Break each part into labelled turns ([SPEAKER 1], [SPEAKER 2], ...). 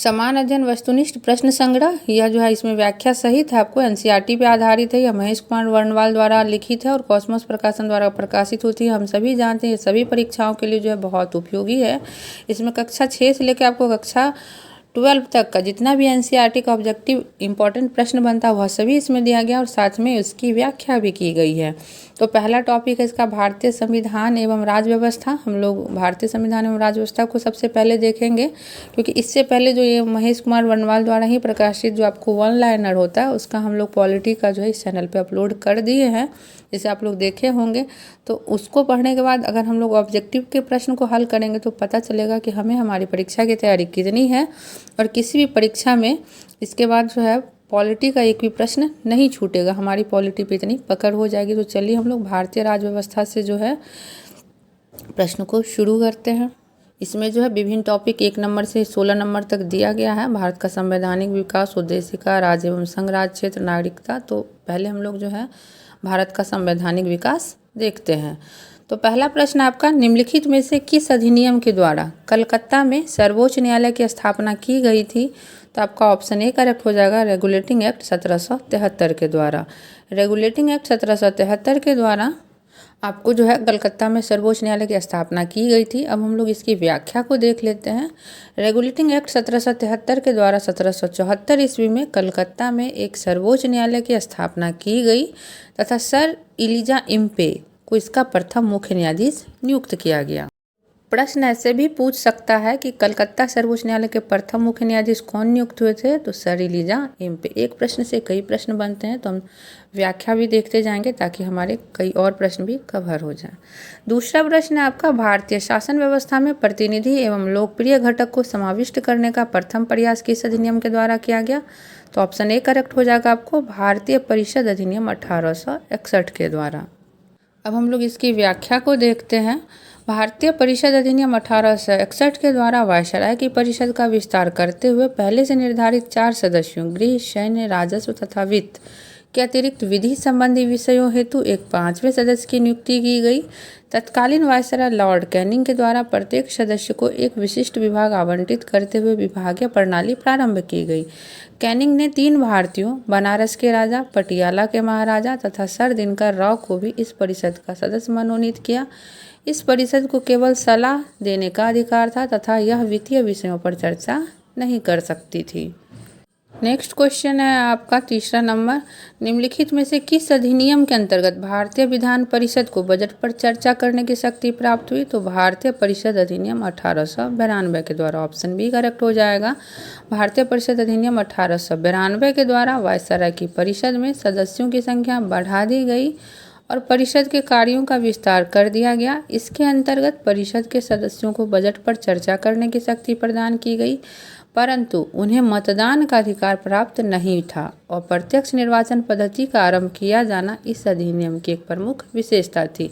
[SPEAKER 1] समान अध्ययन वस्तुनिष्ठ प्रश्न संग्रह, यह जो है इसमें व्याख्या सहित है, आपको एनसीईआरटी पे आधारित है। यह महेश कुमार वर्णवाल द्वारा लिखित है और कॉस्मोस प्रकाशन द्वारा प्रकाशित होती है। हम सभी जानते हैं ये सभी परीक्षाओं के लिए जो है बहुत उपयोगी है। इसमें कक्षा 6 से लेकर आपको कक्षा 12 तक का जितना भी एनसीईआरटी का ऑब्जेक्टिव इंपॉर्टेंट प्रश्न बनता है वह सभी इसमें दिया गया और साथ में उसकी व्याख्या भी की गई है। तो पहला टॉपिक है इसका भारतीय संविधान एवं राज्य व्यवस्था। हम लोग भारतीय संविधान एवं राज्य व्यवस्था को सबसे पहले देखेंगे, क्योंकि इससे पहले जो ये महेश कुमार वर्णवाल द्वारा ही प्रकाशित जो आपको वन लाइनर होता है उसका हम लोग पॉलिटी का जो है इस चैनल पे अपलोड कर दिए हैं, जिसे आप लोग देखे होंगे। तो उसको पढ़ने के बाद अगर हम लोग ऑब्जेक्टिव के प्रश्न को हल करेंगे तो पता चलेगा कि हमें हमारी परीक्षा की तैयारी कितनी है, और किसी भी परीक्षा में इसके बाद जो है पॉलिटी का एक भी प्रश्न नहीं छूटेगा, हमारी पॉलिटी पे इतनी पकड़ हो जाएगी। तो चलिए हम लोग भारतीय राज्य व्यवस्था से जो है प्रश्न को शुरू करते हैं। इसमें जो है विभिन्न टॉपिक 1 नंबर से 16 नंबर तक दिया गया है। भारत का संवैधानिक विकास, उद्देशिका, राज्य एवं संघ राज्य क्षेत्र, नागरिकता। तो पहले हम लोग जो है भारत का संवैधानिक विकास देखते हैं। तो पहला प्रश्न आपका, निम्नलिखित में से किस अधिनियम के द्वारा कलकत्ता में सर्वोच्च न्यायालय की स्थापना की गई थी? तो आपका ऑप्शन ए करेक्ट हो जाएगा, रेगुलेटिंग एक्ट 1773 के द्वारा। रेगुलेटिंग एक्ट 1773 के द्वारा आपको जो है कलकत्ता में सर्वोच्च न्यायालय की स्थापना की गई थी। अब हम लोग इसकी व्याख्या को देख लेते हैं। रेगुलेटिंग एक्ट 1773 के द्वारा 1774 ईस्वी में कलकत्ता में एक सर्वोच्च न्यायालय की स्थापना की गई तथा सर इलिजा इम्पे को इसका प्रथम मुख्य न्यायाधीश नियुक्त किया गया। प्रश्न ऐसे भी पूछ सकता है कि कलकत्ता सर्वोच्च न्यायालय के प्रथम मुख्य न्यायाधीश कौन नियुक्त हुए थे? तो सर इलिजा इम्पे। एक प्रश्न से कई प्रश्न बनते हैं, तो हम व्याख्या भी देखते जाएंगे ताकि हमारे कई और प्रश्न भी कवर हो जाए। दूसरा प्रश्न है आपका, भारतीय शासन व्यवस्था में प्रतिनिधि एवं लोकप्रिय घटक को समाविष्ट करने का प्रथम प्रयास किस अधिनियम के द्वारा किया गया? तो ऑप्शन ए करेक्ट हो जाएगा आपको, भारतीय परिषद अधिनियम 1861 के द्वारा। अब हम लोग इसकी व्याख्या को देखते हैं। भारतीय परिषद अधिनियम 1861 के द्वारा वायसराय की परिषद का विस्तार करते हुए पहले से निर्धारित 4 सदस्यों, गृह, सैन्य, राजस्व तथा वित्त के अतिरिक्त विधि संबंधी विषयों हेतु एक 5वें सदस्य की नियुक्ति की गई। तत्कालीन वायसराय लॉर्ड कैनिंग के द्वारा प्रत्येक सदस्य को एक विशिष्ट विभाग आवंटित करते हुए विभागीय प्रणाली प्रारंभ की गई। कैनिंग ने 3 भारतीयों, बनारस के राजा, पटियाला के महाराजा तथा सर दिनकर राव को भी इस परिषद का सदस्य मनोनीत किया। इस परिषद को केवल सलाह देने का अधिकार था तथा यह वित्तीय विषयों पर चर्चा नहीं कर सकती थी। नेक्स्ट क्वेश्चन है आपका तीसरा नंबर, निम्नलिखित में से किस अधिनियम के अंतर्गत भारतीय विधान परिषद को बजट पर चर्चा करने की शक्ति प्राप्त हुई? तो भारतीय परिषद अधिनियम 1892 के द्वारा। ऑप्शन बी करेक्ट हो जाएगा, भारतीय परिषद अधिनियम 1892 के द्वारा वायसराय की परिषद में सदस्यों की संख्या बढ़ा दी गई और परिषद के कार्यों का विस्तार कर दिया गया। इसके अंतर्गत परिषद के सदस्यों को बजट पर चर्चा करने की शक्ति प्रदान की गई, परंतु उन्हें मतदान का अधिकार प्राप्त नहीं था और प्रत्यक्ष निर्वाचन पद्धति का आरंभ किया जाना इस अधिनियम की एक प्रमुख विशेषता थी।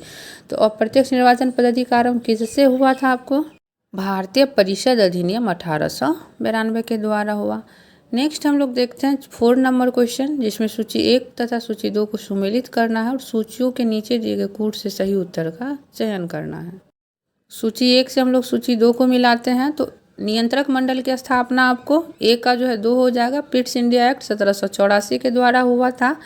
[SPEAKER 1] तो अप्रत्यक्ष निर्वाचन पद्धति का आरंभ किससे हुआ था? आपको भारतीय परिषद अधिनियम 1892 के द्वारा हुआ। नेक्स्ट हम लोग देखते हैं 4 नंबर क्वेश्चन, जिसमें सूची 1 तथा सूची 2 को सुमेलित करना है और सूचियों के नीचे दिए गए कूट से सही उत्तर का चयन करना है। सूची 1 से हम लोग सूची 2 को मिलाते हैं। तो नियंत्रक मंडल की स्थापना आपको ए का जो है 2 हो जाएगा, पिट्स इंडिया एक्ट 1784 के द्वारा हुआ था।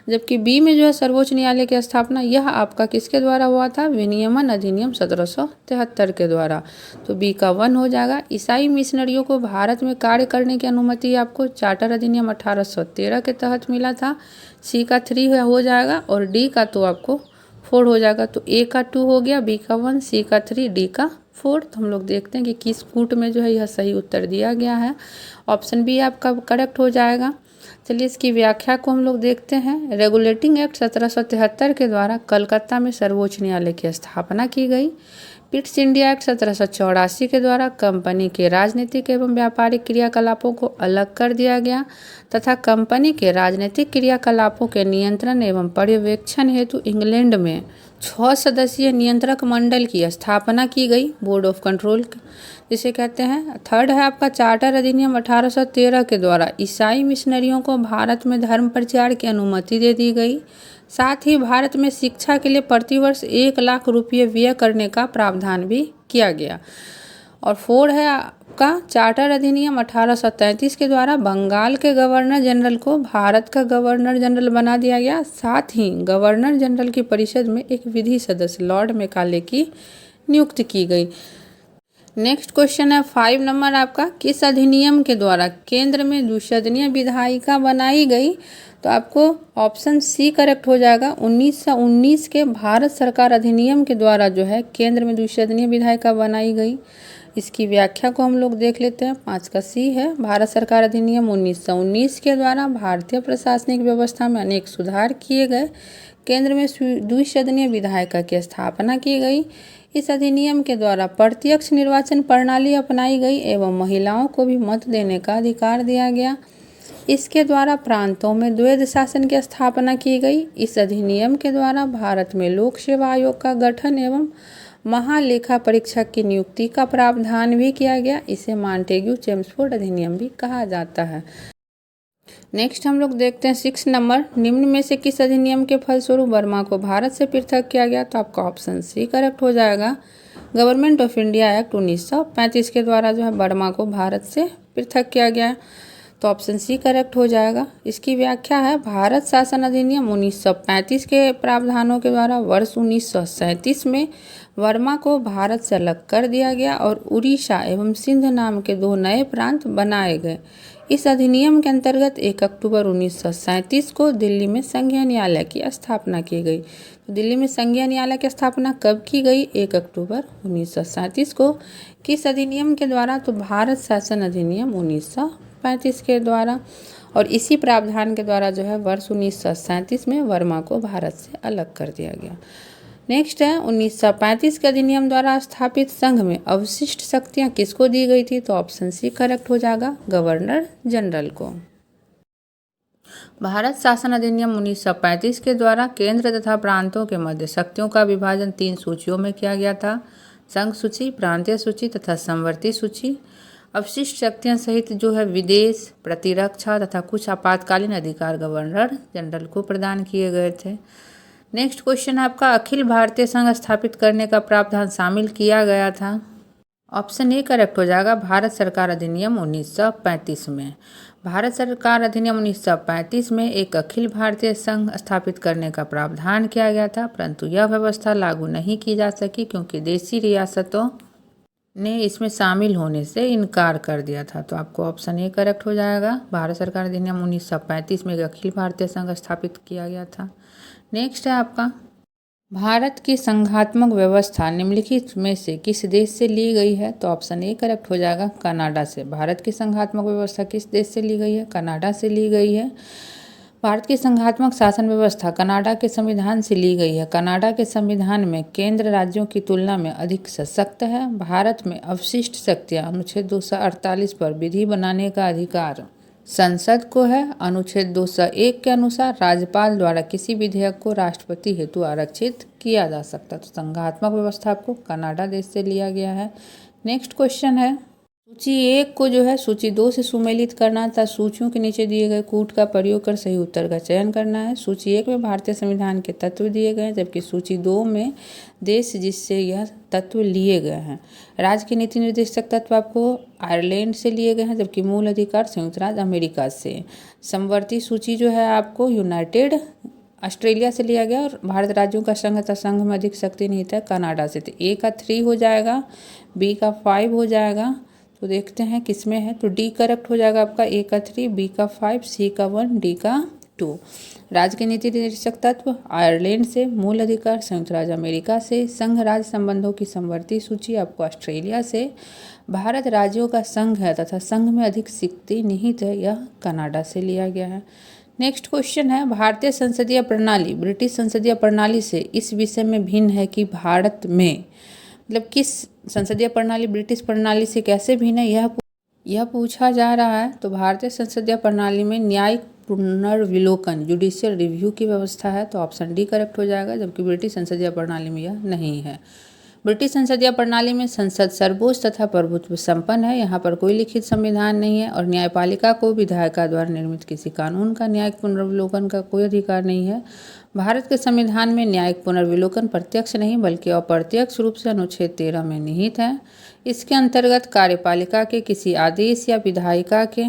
[SPEAKER 1] जबकि बी में जो है सर्वोच्च न्यायालय की स्थापना, यह आपका किसके द्वारा हुआ था? विनियमन अधिनियम 1773 के द्वारा। तो बी का 1 हो जाएगा। ईसाई मिशनरियों को भारत में कार्य करने की अनुमति आपको चार्टर अधिनियम 1813 के तहत मिला था। सी का 3 हो जाएगा और डी का तो आपको 4 हो जाएगा। तो ए का 2 हो गया, बी का 1, सी का 3, डी का 4। तो हम लोग देखते हैं कि किस कूट में जो है यह सही उत्तर दिया गया है। ऑप्शन बी आपका करेक्ट हो जाएगा। चलिए इसकी व्याख्या को हम लोग देखते हैं। रेगुलेटिंग एक्ट 1773 के द्वारा कलकत्ता में सर्वोच्च न्यायालय की स्थापना की गई। पिट्स इंडिया एक्ट 1784 के द्वारा कंपनी के राजनीतिक एवं व्यापारिक क्रियाकलापों को अलग कर दिया गया तथा कंपनी के राजनीतिक क्रियाकलापों के नियंत्रण एवं पर्यवेक्षण हेतु इंग्लैंड में 6 सदस्यीय नियंत्रक मंडल की स्थापना की गई, बोर्ड ऑफ कंट्रोल जिसे कहते हैं। थर्ड है आपका चार्टर अधिनियम 1813 के द्वारा ईसाई मिशनरियों को भारत में धर्म प्रचार की अनुमति दे दी गई। साथ ही भारत में शिक्षा के लिए प्रतिवर्ष 1 लाख रुपये व्यय करने का प्रावधान भी किया गया। और 4 है का चार्टर अधिनियम 1833 के द्वारा बंगाल के गवर्नर जनरल को भारत का गवर्नर जनरल बना दिया गया। साथ ही गवर्नर जनरल की परिषद में एक विधि सदस्य लॉर्ड मेकाले की नियुक्ति की गई। नेक्स्ट क्वेश्चन है 5 नंबर आपका, किस अधिनियम के द्वारा केंद्र में द्विसदनीय विधायिका बनाई गई? तो आपको ऑप्शन सी करेक्ट हो जाएगा। 1919 के भारत सरकार अधिनियम के द्वारा जो है केंद्र में द्विसदनीय विधायिका बनाई गई। इसकी व्याख्या को हम लोग देख लेते हैं। 5 का सी है, भारत सरकार अधिनियम 1919 के द्वारा भारतीय प्रशासनिक व्यवस्था में अनेक सुधार किए गए। केंद्र में द्विसदनीय विधायिका की स्थापना की गई। इस अधिनियम के द्वारा प्रत्यक्ष निर्वाचन प्रणाली अपनाई गई एवं महिलाओं को भी मत देने का अधिकार दिया गया। इसके द्वारा प्रांतों में द्वैध शासन की स्थापना की गई। इस अधिनियम के द्वारा भारत में लोक सेवा आयोग का गठन एवं महालेखा परीक्षक की नियुक्ति का प्रावधान भी किया गया। इसे मॉन्टेग्यू चेम्सफोर्ड अधिनियम भी कहा जाता है। नेक्स्ट हम लोग देखते हैं 6 नंबर, निम्न में से किस अधिनियम के फलस्वरूप बर्मा को भारत से पृथक किया गया? तो आपका ऑप्शन सी करेक्ट हो जाएगा। गवर्नमेंट ऑफ इंडिया एक्ट 1935 के द्वारा जो है बर्मा को भारत से पृथक किया गया, तो ऑप्शन सी करेक्ट हो जाएगा। इसकी व्याख्या है, भारत शासन अधिनियम 1935 के प्रावधानों के द्वारा वर्ष 1937 में वर्मा को भारत से अलग कर दिया गया और उड़ीसा एवं सिंध नाम के 2 नए प्रांत बनाए गए। इस अधिनियम के अंतर्गत 1 अक्टूबर 1937 को दिल्ली में संघीय न्यायालय की स्थापना की गई। तो दिल्ली में संघीय न्यायालय की स्थापना कब की गई? 1 अक्टूबर 1937 को। किस अधिनियम के द्वारा? तो भारत शासन अधिनियम 1935 के द्वारा, और इसी प्रावधान के द्वारा जो है वर्ष 1937 में वर्मा को भारत से अलग कर दिया गया। नेक्स्ट है 1935 के अधिनियम द्वारा स्थापित संघ में अवशिष्ट शक्तियां किसको दी गई थी? तो ऑप्शन सी करेक्ट हो जाएगा, गवर्नर जनरल को। भारत शासन अधिनियम 1935 के द्वारा केंद्र तथा प्रांतों के मध्य शक्तियों का विभाजन 3 सूचियों में किया गया था, संघ सूची, प्रांतीय सूची तथा समवर्ती सूची। अवशिष्ट शक्तियां सहित जो है विदेश, प्रतिरक्षा तथा कुछ आपातकालीन अधिकार गवर्नर जनरल को प्रदान किए गए थे। नेक्स्ट क्वेश्चन आपका, अखिल भारतीय संघ स्थापित करने का प्रावधान शामिल किया गया था? ऑप्शन ए करेक्ट हो जाएगा, भारत सरकार अधिनियम 1935 में। भारत सरकार अधिनियम 1935 में एक अखिल भारतीय संघ स्थापित करने का प्रावधान किया गया था, परंतु यह व्यवस्था लागू नहीं की जा सकी क्योंकि देशी रियासतों ने इसमें शामिल होने से इनकार कर दिया था। तो आपको ऑप्शन ए करेक्ट हो जाएगा, भारत सरकार अधिनियम 1935 में एक अखिल भारतीय संघ स्थापित किया गया था। नेक्स्ट है आपका, भारत की संघात्मक व्यवस्था निम्नलिखित में से किस देश से ली गई है? तो ऑप्शन ए करेक्ट हो जाएगा, कनाडा से। भारत की संघात्मक व्यवस्था किस देश से ली गई है? कनाडा से ली गई है। भारत की संघात्मक शासन व्यवस्था कनाडा के संविधान से ली गई है। कनाडा के संविधान में केंद्र राज्यों की तुलना में अधिक सशक्त है। भारत में अवशिष्ट शक्तियाँ अनुच्छेद 248 पर विधि बनाने का अधिकार संसद को है। अनुच्छेद 201 के अनुसार राज्यपाल द्वारा किसी विधेयक को राष्ट्रपति हेतु आरक्षित किया जा सकता है। तो संघात्मक व्यवस्था आपको कनाडा देश से लिया गया है। नेक्स्ट क्वेश्चन है, सूची 1 को जो है सूची 2 से सुमेलित करना था। सूचियों के नीचे दिए गए कूट का प्रयोग कर सही उत्तर का चयन करना है। सूची 1 में भारतीय संविधान के तत्व दिए गए हैं, जबकि सूची 2 में देश जिससे यह तत्व लिए गए हैं। राज्य के नीति निर्देशक तत्व आपको आयरलैंड से लिए गए हैं, जबकि मूल अधिकार संयुक्त राज्य अमेरिका से। समवर्ती सूची जो है आपको यूनाइटेड ऑस्ट्रेलिया से लिया गया, और भारत राज्यों का संघ तथा संघ में अधिक शक्ति निहित है कनाडा से। तो ए का 3 हो जाएगा, बी का 5 हो जाएगा। तो देखते हैं किसमें है, तो डी करेक्ट हो जाएगा आपका, ए का 3, बी का 5, सी का 1, डी का 2। राज्य के नीति निर्देशक तत्व आयरलैंड से, मूल अधिकार संयुक्त राज्य अमेरिका से, संघ राज्य संबंधों की समवर्ती सूची आपको ऑस्ट्रेलिया से। भारत राज्यों का संघ है तथा संघ में अधिक शक्ति निहित है, यह कनाडा से लिया गया है। नेक्स्ट क्वेश्चन है, भारतीय संसदीय प्रणाली ब्रिटिश संसदीय प्रणाली से इस विषय में भिन्न है कि भारत में मतलब किस संसदीय प्रणाली ब्रिटिश प्रणाली से कैसे भिन्न है, यह पूछा जा रहा है। तो भारतीय संसदीय प्रणाली में न्यायिक पुनर्विलोकन जुडिशियल रिव्यू की व्यवस्था है, तो ऑप्शन डी करेक्ट हो जाएगा, जबकि ब्रिटिश संसदीय प्रणाली में यह नहीं है। ब्रिटिश संसदीय प्रणाली में संसद सर्वोच्च तथा प्रभुत्व संपन्न है। यहाँ पर कोई लिखित संविधान नहीं है और न्यायपालिका को विधायिका द्वारा निर्मित किसी कानून का न्यायिक पुनर्विलोकन का कोई अधिकार नहीं है। भारत के संविधान में न्यायिक पुनर्विलोकन प्रत्यक्ष नहीं बल्कि अप्रत्यक्ष रूप से अनुच्छेद 13 में निहित है। इसके अंतर्गत कार्यपालिका के किसी आदेश या विधायिका के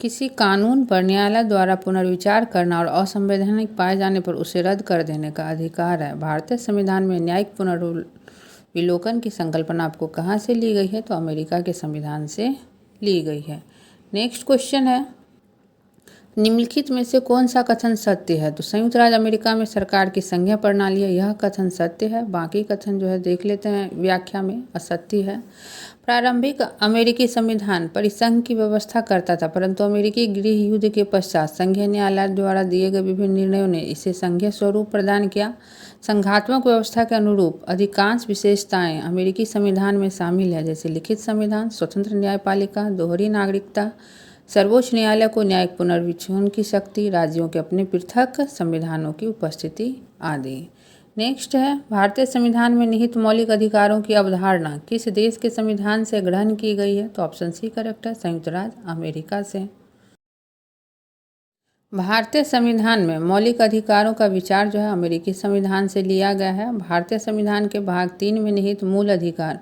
[SPEAKER 1] किसी कानून पर न्यायालय द्वारा पुनर्विचार करना और असंवैधानिक पाए जाने पर उसे रद्द कर देने का अधिकार है। भारतीय संविधान में न्यायिक पुनर्विलोकन की संकल्पना आपको कहाँ से ली गई है? तो अमेरिका के संविधान से ली गई है। नेक्स्ट क्वेश्चन है, निम्नलिखित में से कौन सा कथन सत्य है? तो संयुक्त राज्य अमेरिका में सरकार की संघीय प्रणाली है, यह कथन सत्य है। बाकी कथन जो है देख लेते हैं व्याख्या में, असत्य है। प्रारंभिक अमेरिकी संविधान परिसंघ की व्यवस्था करता था, परंतु अमेरिकी गृह युद्ध के पश्चात संघीय न्यायालय द्वारा दिए गए विभिन्न निर्णयों ने इसे संघीय स्वरूप प्रदान किया। संघात्मक व्यवस्था के अनुरूप अधिकांश विशेषताएं अमेरिकी संविधान में शामिल है, जैसे लिखित संविधान, स्वतंत्र न्यायपालिका, दोहरी नागरिकता, सर्वोच्च न्यायालय को न्यायिक पुनर्विचार की शक्ति, राज्यों के अपने पृथक संविधानों की उपस्थिति आदि। नेक्स्ट है, भारतीय संविधान में निहित मौलिक अधिकारों की अवधारणा किस देश के संविधान से ग्रहण की गई है? तो ऑप्शन सी करेक्ट है, संयुक्त राज्य अमेरिका से। भारतीय संविधान में मौलिक अधिकारों का विचार जो है अमेरिकी संविधान से लिया गया है। भारतीय संविधान के भाग 3 में निहित मूल अधिकार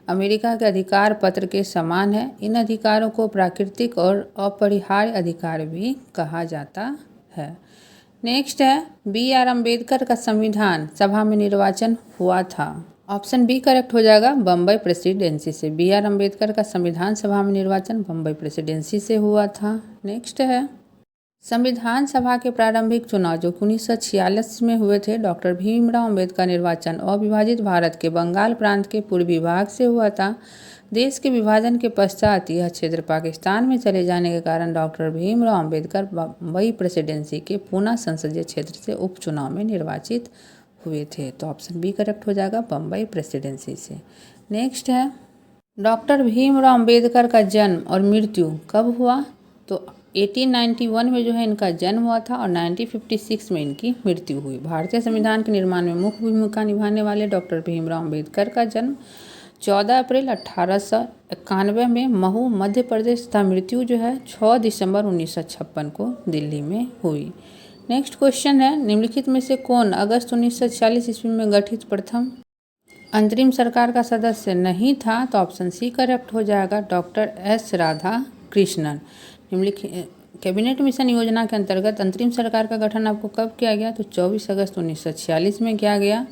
[SPEAKER 1] अमेरिका के अधिकार पत्र के समान है। इन अधिकारों को प्राकृतिक और अपरिहार्य अधिकार भी कहा जाता है। नेक्स्ट है, B.R. अम्बेडकर का संविधान सभा में निर्वाचन हुआ था। ऑप्शन बी करेक्ट हो जाएगा, बम्बई प्रेसिडेंसी से। B.R. अम्बेडकर का संविधान सभा में निर्वाचन बम्बई प्रेसिडेंसी से हुआ था। नेक्स्ट है, संविधान सभा के प्रारंभिक चुनाव जो 1946 में हुए थे, डॉक्टर भीमराव अम्बेडकर निर्वाचन अविभाजित भारत के बंगाल प्रांत के पूर्वी भाग से हुआ था। देश के विभाजन के पश्चात यह क्षेत्र पाकिस्तान में चले जाने के कारण डॉक्टर भीमराव अम्बेडकर बम्बई प्रेसिडेंसी के पूना संसदीय क्षेत्र से उपचुनाव में निर्वाचित हुए थे। तो ऑप्शन बी करेक्ट हो जाएगा, बम्बई प्रेसिडेंसी से। नेक्स्ट है, डॉक्टर भीमराव अम्बेडकर का जन्म और मृत्यु कब हुआ? तो 1891 में जो है इनका जन्म हुआ था और 1956 में इनकी मृत्यु हुई। भारतीय संविधान के निर्माण में मुख्य भूमिका निभाने वाले डॉक्टर भीमराव अम्बेडकर का जन्म 14 अप्रैल 1891 में महू मध्य प्रदेश तथा मृत्यु जो है 6 दिसंबर 1956 को दिल्ली में हुई। नेक्स्ट क्वेश्चन है, निम्नलिखित में से कौन अगस्त 1946 ईस्वी में गठित प्रथम अंतरिम सरकार का सदस्य नहीं था? तो ऑप्शन सी करेक्ट हो जाएगा, डॉक्टर एस राधा कृष्णन। निम्नलिखित कैबिनेट मिशन योजना के अंतर्गत अंतरिम सरकार का गठन आपको कब किया गया? तो 24 अगस्त 1946 में किया गया।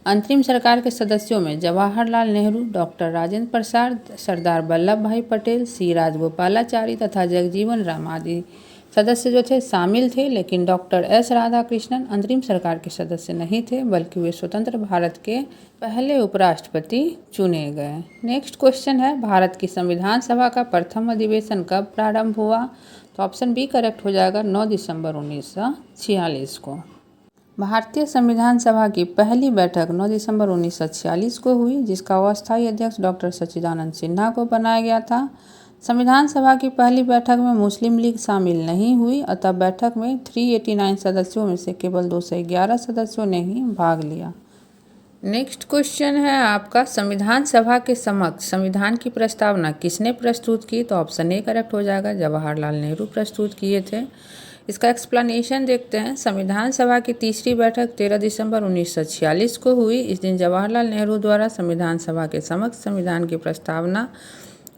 [SPEAKER 1] अंतरिम सरकार के सदस्यों में जवाहरलाल नेहरू, डॉक्टर राजेंद्र प्रसाद, सरदार वल्लभ भाई पटेल, सी राजगोपालाचारी तथा जगजीवन राम आदि सदस्य जो थे शामिल थे, लेकिन डॉक्टर एस राधाकृष्णन अंतरिम सरकार के सदस्य नहीं थे, बल्कि वे स्वतंत्र भारत के पहले उपराष्ट्रपति चुने गए। नेक्स्ट क्वेश्चन है, भारत की संविधान सभा का प्रथम अधिवेशन कब प्रारंभ हुआ? तो ऑप्शन बी करेक्ट हो जाएगा, 9 दिसंबर 1946 को। भारतीय संविधान सभा की पहली बैठक 9 दिसंबर 1946 को हुई, जिसका अस्थायी अध्यक्ष डॉक्टर सच्चिदानंद सिन्हा को बनाया गया था। संविधान सभा की पहली बैठक में मुस्लिम लीग शामिल नहीं हुई, अतः बैठक में 389 सदस्यों में से केवल 211 सदस्यों ने ही भाग लिया। नेक्स्ट क्वेश्चन है आपका, संविधान सभा के समक्ष संविधान की प्रस्तावना किसने प्रस्तुत की? तो ऑप्शन ए करेक्ट हो जाएगा, जवाहरलाल नेहरू प्रस्तुत किए थे। इसका एक्सप्लेनेशन देखते हैं। संविधान सभा की तीसरी बैठक 13 दिसंबर 1946 को हुई। इस दिन जवाहरलाल नेहरू द्वारा संविधान सभा के समक्ष संविधान की प्रस्तावना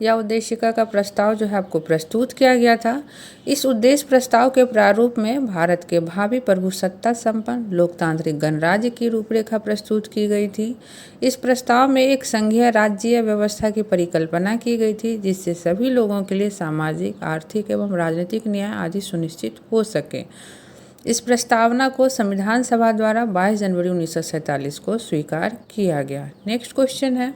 [SPEAKER 1] या उद्देशिका का प्रस्ताव जो है आपको प्रस्तुत किया गया था। इस उद्देश्य प्रस्ताव के प्रारूप में भारत के भावी प्रभुसत्ता संपन्न लोकतांत्रिक गणराज्य की रूपरेखा प्रस्तुत की गई थी। इस प्रस्ताव में एक संघीय राज्यीय व्यवस्था की परिकल्पना की गई थी, जिससे सभी लोगों के लिए सामाजिक, आर्थिक एवं राजनीतिक न्याय आदि सुनिश्चित हो सके। इस प्रस्तावना को संविधान सभा द्वारा 22 जनवरी 1947 को स्वीकार किया गया। नेक्स्ट क्वेश्चन है,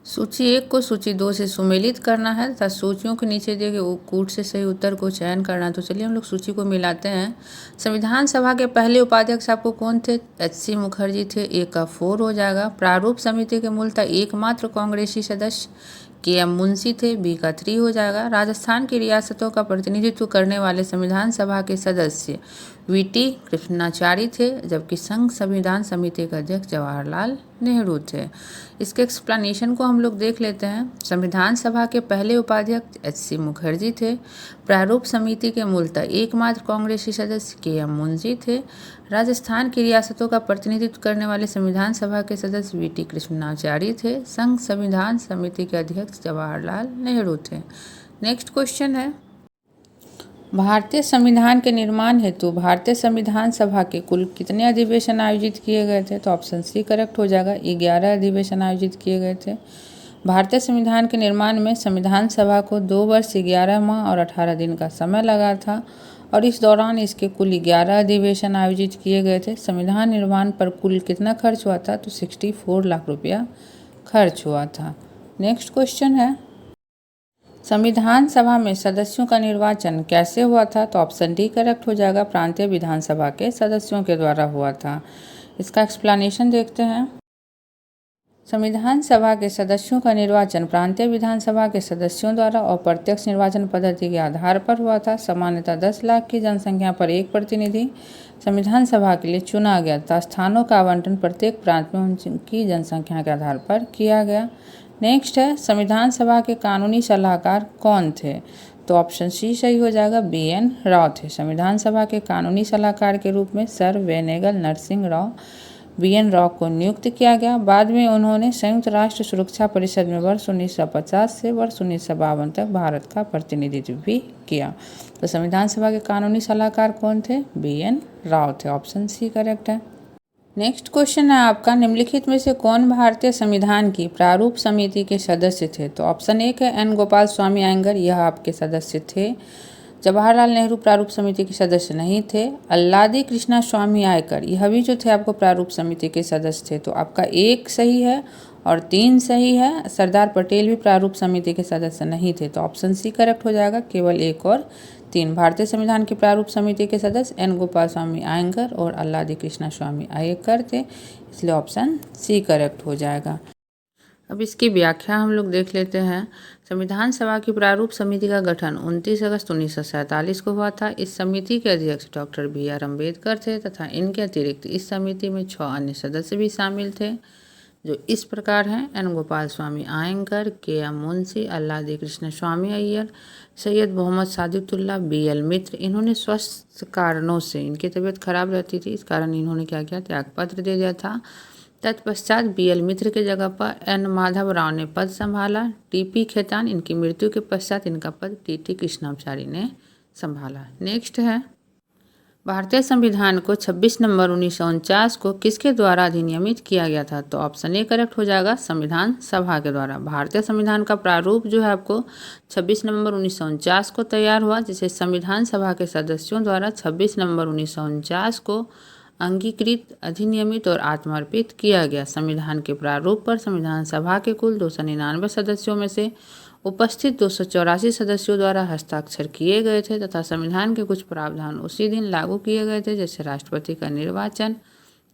[SPEAKER 1] सूची 1 को सूची 2 से सुमेलित करना है तथा सूचियों के नीचे दिए गए कूट से सही उत्तर को चयन करना है। तो चलिए हम लोग सूची को मिलाते हैं। संविधान सभा के पहले उपाध्यक्ष आपको कौन थे? HC मुखर्जी थे, A का 4 हो जाएगा। प्रारूप समिति के मूलतः एकमात्र कांग्रेसी सदस्य KM मुंशी थे, B का 3 हो जाएगा। राजस्थान की रियासतों का प्रतिनिधित्व करने वाले संविधान सभा के सदस्य VT कृष्णाचारी थे, जबकि संघ संविधान समिति के अध्यक्ष जवाहरलाल नेहरू थे। इसके एक्सप्लेनेशन को हम लोग देख लेते हैं। संविधान सभा के पहले उपाध्यक्ष एच.सी. मुखर्जी थे। प्रारूप समिति के मूलतः एकमात्र कांग्रेसी सदस्य के.एम. मुंशी थे। राजस्थान की रियासतों का प्रतिनिधित्व करने वाले संविधान सभा के सदस्य वी.टी. कृष्णाचार्य थे। संघ संविधान समिति के अध्यक्ष जवाहरलाल नेहरू थे। नेक्स्ट क्वेश्चन है, भारतीय संविधान के निर्माण हेतु भारतीय संविधान सभा के कुल कितने अधिवेशन आयोजित किए गए थे? तो ऑप्शन सी करेक्ट हो जाएगा, 11 अधिवेशन आयोजित किए गए थे। भारतीय संविधान के निर्माण में संविधान सभा को 2 वर्ष 11 माह और 18 दिन का समय लगा था और इस दौरान इसके कुल 11 अधिवेशन आयोजित किए गए थे। संविधान निर्माण पर कुल कितना खर्च हुआ था? तो 64 लाख रुपया खर्च हुआ था। नेक्स्ट क्वेश्चन है, संविधान सभा में सदस्यों का निर्वाचन कैसे हुआ था? तो ऑप्शन डी करेक्ट हो जाएगा, प्रांतीय विधानसभा के सदस्यों के द्वारा हुआ था। इसका एक्सप्लेनेशन देखते हैं। संविधान सभा के सदस्यों का निर्वाचन प्रांतीय विधानसभा के सदस्यों द्वारा अप्रत्यक्ष निर्वाचन पद्धति के आधार पर हुआ था। सामान्यतः 10 लाख की जनसंख्या पर एक प्रतिनिधि संविधान सभा के लिए चुना गया था। स्थानों का आवंटन प्रत्येक प्रांत में उनकी जनसंख्या के आधार पर किया गया। नेक्स्ट है, संविधान सभा के कानूनी सलाहकार कौन थे? तो ऑप्शन सी सही हो जाएगा, बी.एन. राव थे। संविधान सभा के कानूनी सलाहकार के रूप में सर वेनेगल नरसिंह राव बी.एन. राव को नियुक्त किया गया। बाद में उन्होंने संयुक्त राष्ट्र सुरक्षा परिषद में वर्ष 1950 से वर्ष 1952 तक भारत का प्रतिनिधित्व भी किया। तो संविधान सभा के कानूनी सलाहकार कौन थे? बी.एन. राव थे। ऑप्शन सी करेक्ट है। नेक्स्ट क्वेश्चन है आपका, निम्नलिखित में से कौन भारतीय संविधान की प्रारूप समिति के सदस्य थे? तो ऑप्शन एक है एन गोपाल स्वामी अयंगर, यह आपके सदस्य थे। जवाहरलाल नेहरू प्रारूप समिति के सदस्य नहीं थे। अल्लादी कृष्णा स्वामी आयकर, यह भी जो थे आपको प्रारूप समिति के सदस्य थे। तो आपका 1 सही है और 3 सही है। सरदार पटेल भी प्रारूप समिति के सदस्य नहीं थे। तो ऑप्शन सी करेक्ट हो जाएगा, केवल 1 और 3। भारतीय संविधान की प्रारूप समिति के सदस्य एन गोपाल स्वामी अयंगर और अल्लादी कृष्णा स्वामी आयकर थे, इसलिए ऑप्शन सी करेक्ट हो जाएगा। अब इसकी व्याख्या हम लोग देख लेते हैं। संविधान सभा की प्रारूप समिति का गठन 29 अगस्त 1947 को हुआ था। इस समिति के अध्यक्ष डॉक्टर बी.आर. अम्बेडकर थे तथा इनके अतिरिक्त इस समिति में 6 अन्य सदस्य भी शामिल थे, जो इस प्रकार हैं: एन गोपाल स्वामी आयंगर, के.एम. मुंशी, अल्लादी कृष्ण स्वामी अय्यर, सैयद मोहम्मद सादिकुल्लाह, बी.एल. मित्र। इन्होंने स्वास्थ्य कारणों से, इनकी तबीयत खराब रहती थी, इस कारण इन्होंने क्या किया, त्यागपत्र दे दिया था। तत्पश्चात बी.एल. मित्र के जगह पर एन. माधव राव ने पद संभाला। टी.पी. खेतान, इनकी मृत्यु के पश्चात इनका पद टी.टी. कृष्णाचारी ने संभाला। नेक्स्ट है, भारतीय संविधान को 26 नवंबर 1949 को किसके द्वारा अधिनियमित किया गया था? तो ऑप्शन ए करेक्ट हो जाएगा, संविधान सभा के द्वारा। भारतीय संविधान का प्रारूप जो है आपको 26 नवंबर 1949 को तैयार हुआ, जिसे संविधान सभा के सदस्यों द्वारा 26 नवंबर 1949 को अंगीकृत, अधिनियमित और आत्मर्पित किया गया। संविधान के प्रारूप पर संविधान सभा के कुल 299 सदस्यों में से उपस्थित 284 सदस्यों द्वारा हस्ताक्षर किए गए थे तथा संविधान के कुछ प्रावधान उसी दिन लागू किए गए थे, जैसे राष्ट्रपति का निर्वाचन,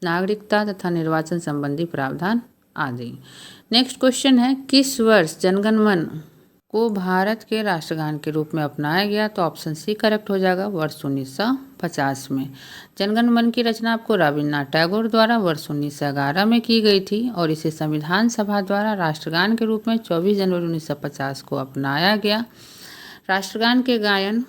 [SPEAKER 1] नागरिकता तथा निर्वाचन संबंधी प्रावधान आदि। नेक्स्ट क्वेश्चन है, किस वर्ष जनगण मन को भारत के राष्ट्रगान के रूप में अपनाया गया? तो ऑप्शन सी करेक्ट हो जाएगा, वर्ष 1950 में। जनगण मन की रचना आपको रविन्द्रनाथ टैगोर द्वारा वर्ष 1911 में की गई थी और इसे संविधान सभा द्वारा राष्ट्रगान के रूप में 24 जनवरी 1950 को अपनाया गया। राष्ट्रगान के गायन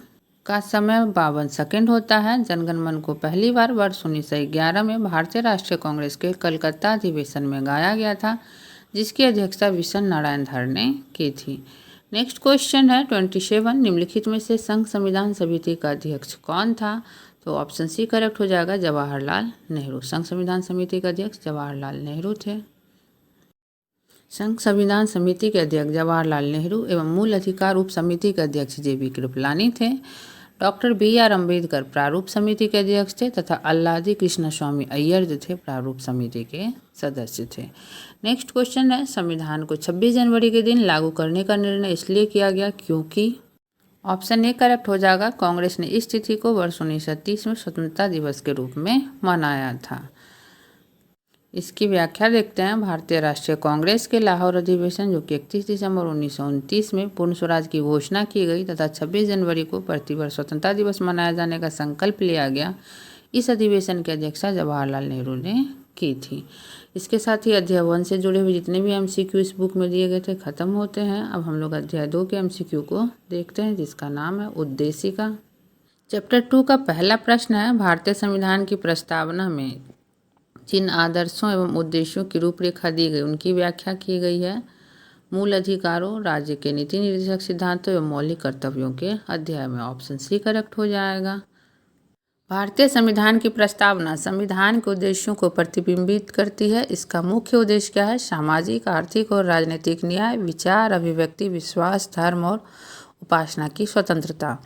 [SPEAKER 1] का समय 52 सेकंड होता है। जनगण मन को पहली बार वर्ष 1911 में भारतीय राष्ट्रीय कांग्रेस के कलकत्ता अधिवेशन में गाया गया था, जिसकी अध्यक्षता विशन नारायण धर ने की थी। नेक्स्ट क्वेश्चन है 27, निम्नलिखित में से संघ संविधान समिति का अध्यक्ष कौन था? तो ऑप्शन सी करेक्ट हो जाएगा, जवाहरलाल नेहरू। संघ संविधान समिति का अध्यक्ष जवाहरलाल नेहरू थे। संघ संविधान समिति के अध्यक्ष जवाहरलाल नेहरू एवं मूल अधिकार उप समिति के अध्यक्ष जे.बी. कृपलानी थे। Doctor B R. अम्बेडकर प्रारूप समिति के अध्यक्ष थे तथा अल्लादी कृष्ण स्वामी अय्यर जो थे प्रारूप समिति के सदस्य थे। नेक्स्ट क्वेश्चन है, संविधान को 26 जनवरी के दिन लागू करने का निर्णय इसलिए किया गया क्योंकि? ऑप्शन ए करेक्ट हो जाएगा, कांग्रेस ने इस तिथि को वर्ष 1930 में स्वतंत्रता दिवस के रूप में मनाया था। इसकी व्याख्या देखते हैं। भारतीय राष्ट्रीय कांग्रेस के लाहौर अधिवेशन, जो कि 31 दिसंबर 1929 में पूर्ण स्वराज की घोषणा की गई तथा 26 जनवरी को प्रतिवर्ष स्वतंत्रता दिवस मनाए जाने का संकल्प लिया गया, इस अधिवेशन की अध्यक्षता जवाहरलाल नेहरू ने की थी। इसके साथ ही अध्याय 1 से जुड़े हुए जितने भी MCQ इस बुक में दिए गए थे ख़त्म होते हैं। अब हम लोग अध्याय 2 के MCQ को देखते हैं, जिसका नाम है उद्देशिका। चैप्टर 2 का पहला प्रश्न है, भारतीय संविधान की प्रस्तावना में जिन आदर्शों एवं उद्देश्यों की रूपरेखा दी गई उनकी व्याख्या की गई है। मूल अधिकारों, राज्य के नीति निर्देशक सिद्धांतों एवं मौलिक कर्तव्यों के अध्याय में ऑप्शन सी करेक्ट हो जाएगा। भारतीय संविधान की प्रस्तावना संविधान के उद्देश्यों को प्रतिबिंबित करती है। इसका मुख्य उद्देश्य क्या है? सामाजिक, आर्थिक और राजनीतिक न्याय, विचार, अभिव्यक्ति, विश्वास, धर्म और उपासना की स्वतंत्रता,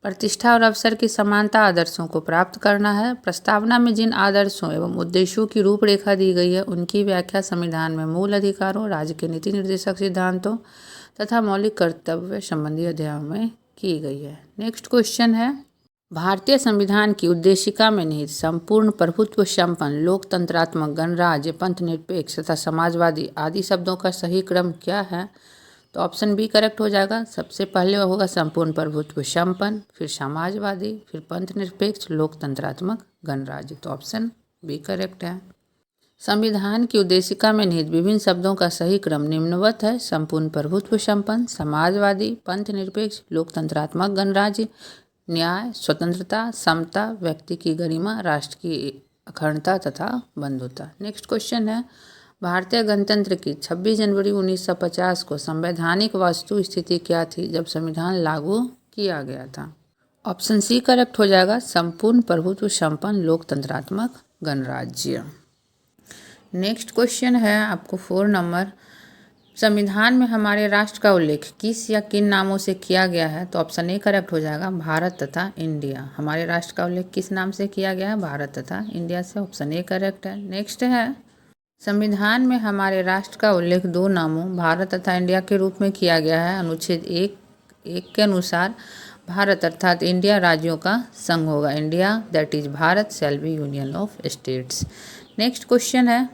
[SPEAKER 1] प्रतिष्ठा और अवसर की समानता, आदर्शों को प्राप्त करना है। प्रस्तावना में जिन आदर्शों एवं उद्देश्यों की रूपरेखा दी गई है उनकी व्याख्या संविधान में मूल अधिकारों, राज्य के नीति निर्देशक सिद्धांतों तथा मौलिक कर्तव्य संबंधी अध्यायों में की गई है। नेक्स्ट क्वेश्चन है, भारतीय संविधान की उद्देशिका में निहित संपूर्ण प्रभुत्व संपन्न, लोकतंत्रात्मक, गणराज्य, पंथनिरपेक्ष तथा समाजवादी आदि शब्दों का सही क्रम क्या है? तो ऑप्शन बी करेक्ट हो जाएगा। सबसे पहले होगा संपूर्ण प्रभुत्व संपन्न, फिर समाजवादी, फिर पंथनिरपेक्ष, लोकतंत्रात्मक, गणराज्य। तो ऑप्शन बी करेक्ट है। संविधान की उद्देशिका में निहित विभिन्न शब्दों का सही क्रम निम्नवत है: संपूर्ण प्रभुत्व संपन्न, समाजवादी, पंथनिरपेक्ष, लोकतंत्रात्मक, गणराज्य, न्याय, स्वतंत्रता, समता, व्यक्ति की गरिमा, राष्ट्र की अखंडता तथा बंधुता। नेक्स्ट क्वेश्चन है, भारतीय गणतंत्र की 26 जनवरी 1950 को संवैधानिक वास्तु स्थिति क्या थी जब संविधान लागू किया गया था? ऑप्शन सी करेक्ट हो जाएगा, संपूर्ण प्रभुत्व संपन्न, लोकतंत्रात्मक, गणराज्य। नेक्स्ट क्वेश्चन है आपको 4 नंबर, संविधान में हमारे राष्ट्र का उल्लेख किस या किन नामों से किया गया है? तो ऑप्शन ए करेक्ट हो जाएगा, भारत तथा इंडिया। हमारे राष्ट्र का उल्लेख किस नाम से किया गया है? भारत तथा इंडिया से। ऑप्शन ए करेक्ट है। नेक्स्ट है, संविधान में हमारे राष्ट्र का उल्लेख 2 नामों भारत तथा इंडिया के रूप में किया गया है। अनुच्छेद 1 के अनुसार भारत अर्थात इंडिया राज्यों का संघ होगा। India that is Bharat shall be union of states. Next question है,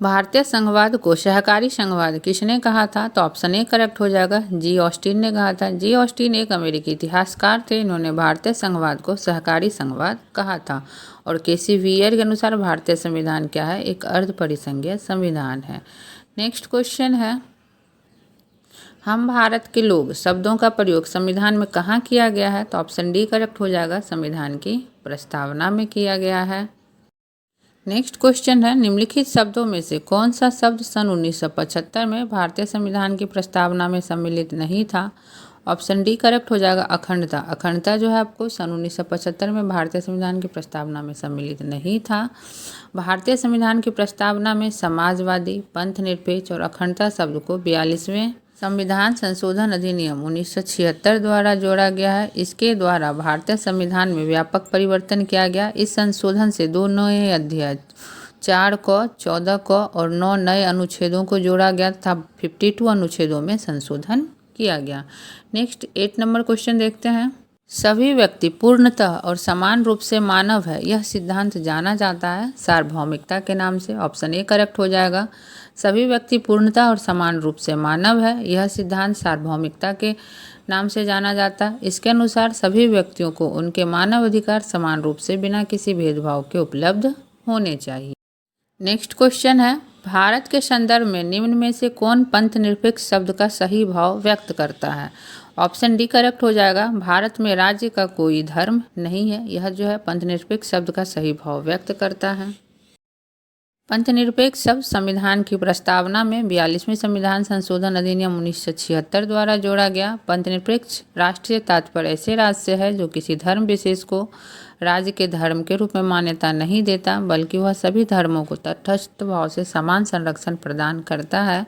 [SPEAKER 1] भारतीय संघवाद को सहकारी संघवाद किसने कहा था? तो ऑप्शन ए करेक्ट हो जाएगा, जी ऑस्टिन ने कहा था। जी ऑस्टिन एक अमेरिकी इतिहासकार थे। इन्होंने भारतीय संघवाद को सहकारी संघवाद कहा था। और केसी वियर के अनुसार भारतीय संविधान क्या है? एक अर्ध परिसंघीय संविधान है। नेक्स्ट क्वेश्चन है, हम भारत के लोग शब्दों का प्रयोग संविधान में कहाँ किया गया है? तो ऑप्शन डी करेक्ट हो जाएगा, संविधान की प्रस्तावना में किया गया है। नेक्स्ट क्वेश्चन है, निम्नलिखित शब्दों में से कौन सा शब्द सन 1975 में भारतीय संविधान की प्रस्तावना में सम्मिलित नहीं था? ऑप्शन डी करेक्ट हो जाएगा, अखंडता। अखंडता जो है आपको सन 1975 में भारतीय संविधान की प्रस्तावना में सम्मिलित नहीं था। भारतीय संविधान की प्रस्तावना में समाजवादी, पंथनिरपेक्ष और अखंडता शब्द को 42वें संविधान संशोधन अधिनियम 1976 द्वारा जोड़ा गया है। इसके द्वारा भारतीय संविधान में व्यापक परिवर्तन किया गया। इस संशोधन से 2 नए अध्याय 4 क, 14 क और 9 नए अनुच्छेदों को जोड़ा गया तथा 52 अनुच्छेदों में संशोधन किया गया। नेक्स्ट 8 नंबर क्वेश्चन देखते हैं, सभी व्यक्ति पूर्णतः और समान रूप से मानव है, यह सिद्धांत जाना जाता है सार्वभौमिकता के नाम से। ऑप्शन ए करेक्ट हो जाएगा, सभी व्यक्ति पूर्णतः और समान रूप से मानव है, यह सिद्धांत सार्वभौमिकता के नाम से जाना जाता है। इसके अनुसार सभी व्यक्तियों को उनके मानव अधिकार समान रूप से बिना किसी भेदभाव के उपलब्ध होने चाहिए। नेक्स्ट क्वेश्चन है, भारत के संदर्भ में निम्न में से कौन पंथनिरपेक्ष शब्द का सही भाव व्यक्त करता है? ऑप्शन डी करेक्ट हो जाएगा, भारत में राज्य का कोई धर्म नहीं है, यह जो है पंथनिरपेक्ष शब्द का सही भाव व्यक्त करता है। पंथनिरपेक्ष शब्द संविधान की प्रस्तावना में 42वें संविधान संशोधन अधिनियम 1976 द्वारा जोड़ा गया। पंथनिरपेक्ष राष्ट्रीय तात्पर्य ऐसे राज्य से है जो किसी धर्म विशेष को राज्य के धर्म के रूप में मान्यता नहीं देता, बल्कि वह सभी धर्मों को तटस्थ भाव से समान संरक्षण प्रदान करता है।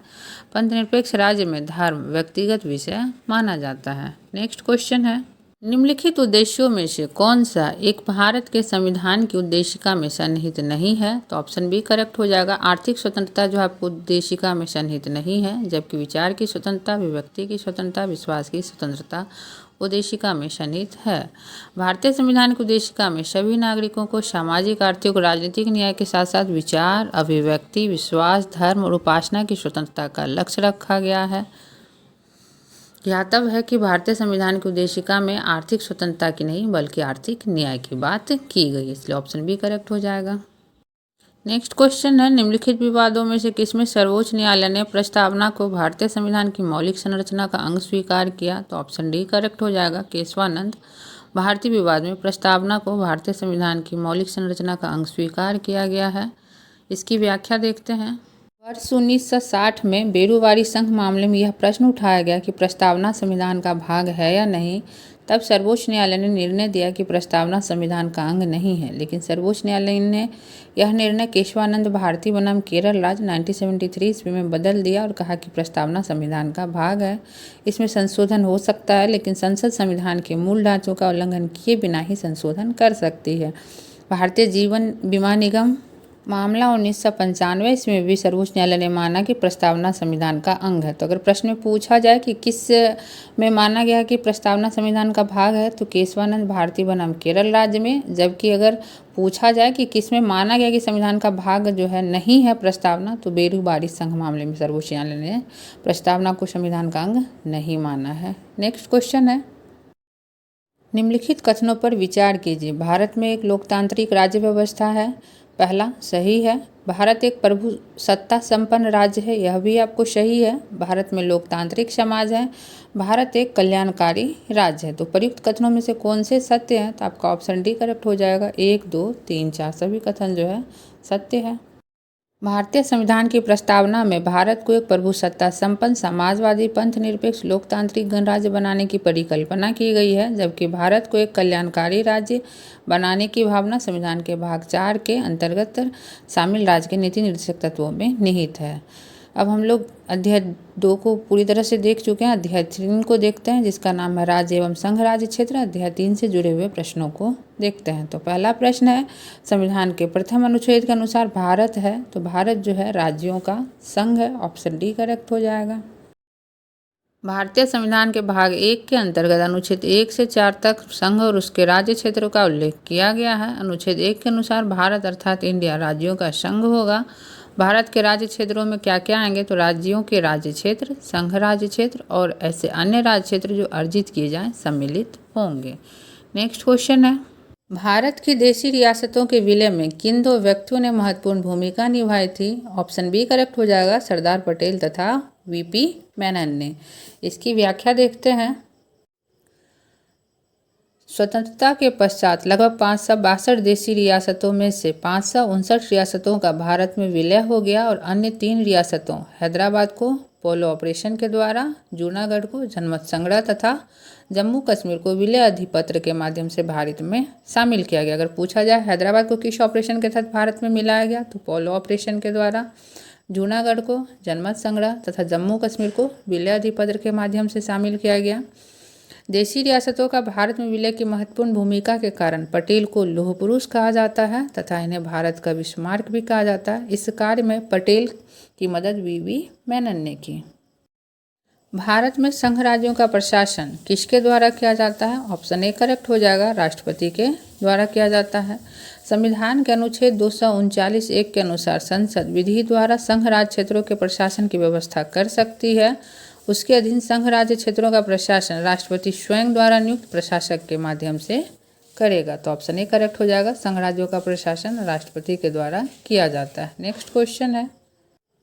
[SPEAKER 1] पंथनिरपेक्ष राज्य में धर्म व्यक्तिगत विषय माना जाता है। नेक्स्ट क्वेश्चन है, निम्नलिखित उद्देश्यों में से कौन सा एक भारत के संविधान की उद्देशिका में सन्निहित नहीं है? तो ऑप्शन बी करेक्ट हो जाएगा, आर्थिक स्वतंत्रता जो आपको उद्देशिका में सन्निहित नहीं है, जबकि विचार की स्वतंत्रता, अभिव्यक्ति की स्वतंत्रता, विश्वास की स्वतंत्रता उद्देशिका में सन्निहित है। भारतीय संविधान की उद्देशिका में सभी नागरिकों को सामाजिक, आर्थिक और राजनीतिक न्याय के साथ साथ विचार, अभिव्यक्ति, विश्वास, धर्म और उपासना की स्वतंत्रता का लक्ष्य रखा गया है। ज्ञातव्य है कि भारतीय संविधान की उद्देशिका में आर्थिक स्वतंत्रता की नहीं बल्कि आर्थिक न्याय की बात की गई, इसलिए ऑप्शन बी करेक्ट हो जाएगा। नेक्स्ट क्वेश्चन है, निम्नलिखित विवादों में से किसमें सर्वोच्च न्यायालय ने प्रस्तावना को भारतीय संविधान की मौलिक संरचना का अंग स्वीकार किया? तो ऑप्शन डी करेक्ट हो जाएगा, केशवानंद भारती विवाद में प्रस्तावना को भारतीय संविधान की मौलिक संरचना का अंग स्वीकार किया गया है। इसकी व्याख्या देखते हैं। वर्ष 1960 में बेरूवारी संघ मामले में यह प्रश्न उठाया गया कि प्रस्तावना संविधान का भाग है या नहीं। तब सर्वोच्च न्यायालय ने निर्णय दिया कि प्रस्तावना संविधान का अंग नहीं है, लेकिन सर्वोच्च न्यायालय ने यह निर्णय केशवानंद भारती बनाम केरल राज्य 1973 ईस्वी में बदल दिया और कहा कि प्रस्तावना संविधान का भाग है। इसमें संशोधन हो सकता है, लेकिन संसद संविधान के मूल ढांचों का उल्लंघन किए बिना ही संशोधन कर सकती है। भारतीय जीवन बीमा निगम मामला 1995 इसमें भी सर्वोच्च न्यायालय ने माना कि प्रस्तावना संविधान का अंग है। तो अगर प्रश्न में पूछा जाए कि किस में माना गया कि प्रस्तावना संविधान का भाग है, तो केशवानंद भारती बनाम केरल राज्य में। जबकि अगर पूछा जाए कि किस में माना गया कि संविधान का भाग जो है नहीं है प्रस्तावना, तो बेरूवारी संघ मामले में सर्वोच्च न्यायालय ने प्रस्तावना को संविधान का अंग नहीं माना है। नेक्स्ट क्वेश्चन है, निम्नलिखित कथनों पर विचार कीजिए। भारत में एक लोकतांत्रिक राज्य व्यवस्था है। पहला सही है, भारत एक प्रभु सत्ता संपन्न राज्य है, यह भी आपको सही है। भारत में लोकतांत्रिक समाज है। भारत एक कल्याणकारी राज्य है। तो प्रयुक्त कथनों में से कौन से सत्य हैं? तो आपका ऑप्शन डी करेक्ट हो जाएगा। 1, 2, 3, 4 सभी कथन जो है सत्य है। भारतीय संविधान की प्रस्तावना में भारत को एक प्रभुसत्ता संपन्न समाजवादी पंथ निरपेक्ष लोकतांत्रिक गणराज्य बनाने की परिकल्पना की गई है, जबकि भारत को एक कल्याणकारी राज्य बनाने की भावना संविधान के भाग 4 के अंतर्गत शामिल राज्य के नीति निर्देशक तत्वों में निहित है। अब हम लोग अध्याय 2 को पूरी तरह से देख चुके हैं। अध्याय 3 को देखते हैं, जिसका नाम है राज्य एवं संघ राज्य क्षेत्र। अध्याय 3 से जुड़े हुए प्रश्नों को देखते हैं। तो पहला प्रश्न है, संविधान के प्रथम अनुच्छेद के अनुसार भारत है, तो भारत जो है राज्यों का संघ है। ऑप्शन डी करेक्ट हो जाएगा। भारतीय संविधान के भाग 1 के अंतर्गत अनुच्छेद 1 से 4 तक संघ और उसके राज्य क्षेत्रों का उल्लेख किया गया है। अनुच्छेद 1 के अनुसार भारत अर्थात इंडिया राज्यों का संघ होगा। भारत के राज्य क्षेत्रों में क्या क्या आएंगे? तो राज्यों के राज्य क्षेत्र, संघ राज्य क्षेत्र और ऐसे अन्य राज्य क्षेत्र जो अर्जित किए जाएं सम्मिलित होंगे। नेक्स्ट क्वेश्चन है, भारत की देशी रियासतों के विलय में किन 2 व्यक्तियों ने महत्वपूर्ण भूमिका निभाई थी? ऑप्शन बी करेक्ट हो जाएगा, सरदार पटेल तथा वीपी मेनन ने। इसकी व्याख्या देखते हैं। स्वतंत्रता के पश्चात लगभग 562 देशी रियासतों में से 559 रियासतों का भारत में विलय हो गया और अन्य 3 रियासतों हैदराबाद को पोलो ऑपरेशन के द्वारा, जूनागढ़ को जनमत संग्रह तथा जम्मू कश्मीर को विलय अधिपत्र के माध्यम से भारत में शामिल किया गया। अगर पूछा जाए हैदराबाद को किस ऑपरेशन के तहत भारत में मिलाया गया, तो पोलो ऑपरेशन के द्वारा, जूनागढ़ को जनमत संग्रह तथा जम्मू कश्मीर को विलय अधिपत्र के माध्यम से शामिल किया गया। देशी रियासतों का भारत में विलय की महत्वपूर्ण भूमिका के कारण पटेल को लौह पुरुष कहा जाता है तथा इन्हें भारत का विस्मारक भी कहा जाता है। इस कार्य में पटेल की मदद वीवी मेनन ने की। भारत में संघ राज्यों का प्रशासन किसके द्वारा किया जाता है? ऑप्शन ए करेक्ट हो जाएगा, राष्ट्रपति के द्वारा किया जाता है। संविधान के अनुच्छेद 239(1) के अनुसार संसद विधि द्वारा संघ राज्य क्षेत्रों के प्रशासन की व्यवस्था कर सकती है। उसके अधीन संघ राज्य क्षेत्रों का प्रशासन राष्ट्रपति स्वयं द्वारा नियुक्त प्रशासक के माध्यम से करेगा। तो ऑप्शन ए करेक्ट हो जाएगा, संघ राज्यों का प्रशासन राष्ट्रपति के द्वारा किया जाता है। नेक्स्ट क्वेश्चन है,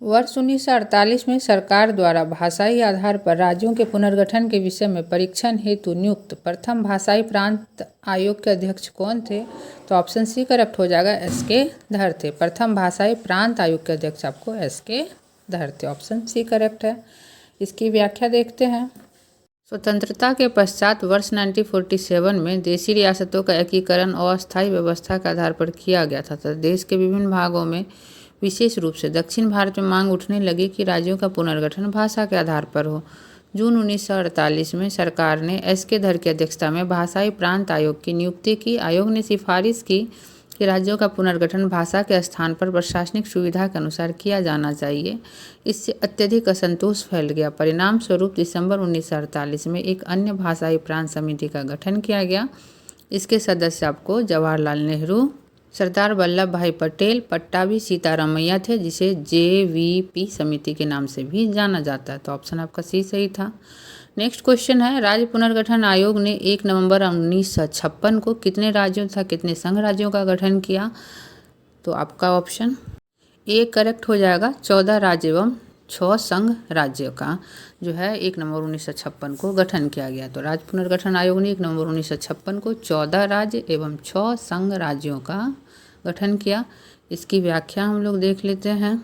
[SPEAKER 1] वर्ष 1948 में सरकार द्वारा भाषाई आधार पर राज्यों के पुनर्गठन के विषय में परीक्षण हेतु नियुक्त प्रथम भाषाई प्रांत आयोग के अध्यक्ष कौन थे? तो ऑप्शन सी करेक्ट हो जाएगा, एस.के. धर थे। प्रथम भाषाई प्रांत आयोग के अध्यक्ष आपको एस.के. धर थे। ऑप्शन सी करेक्ट है। इसकी व्याख्या देखते हैं। स्वतंत्रता के पश्चात वर्ष 1947 में देशी रियासतों का एकीकरण अस्थायी व्यवस्था के आधार पर किया गया था तथा देश के विभिन्न भागों में विशेष रूप से दक्षिण भारत में मांग उठने लगी कि राज्यों का पुनर्गठन भाषा के आधार पर हो। जून 1948 में सरकार ने एस.के. धर की अध्यक्षता में भाषाई प्रांत आयोग की नियुक्ति की। आयोग ने सिफारिश की कि राज्यों का पुनर्गठन भाषा के स्थान पर प्रशासनिक सुविधा के अनुसार किया जाना चाहिए। इससे अत्यधिक असंतोष फैल गया। परिणाम स्वरूप दिसंबर 1948 में एक अन्य भाषाई प्रांत समिति का गठन किया गया। इसके सदस्य आपको जवाहरलाल नेहरू, सरदार वल्लभ भाई पटेल, पट्टाभी सीतारामैया थे, जिसे JVP समिति के नाम से भी जाना जाता है। तो ऑप्शन आपका सी सही था। नेक्स्ट क्वेश्चन है, राज्य पुनर्गठन आयोग ने 1 नवंबर 1956 को कितने राज्यों तथा कितने संघ राज्यों का गठन किया? तो आपका ऑप्शन ए करेक्ट हो जाएगा 14 राज्य एवं 6 संघ राज्य का जो है 1 नवंबर 1956 को गठन किया गया। तो राज्य पुनर्गठन आयोग ने 1 नवंबर 1956 को 14 राज्य एवं 6 संघ राज्यों का गठन किया। इसकी व्याख्या हम लोग देख लेते हैं।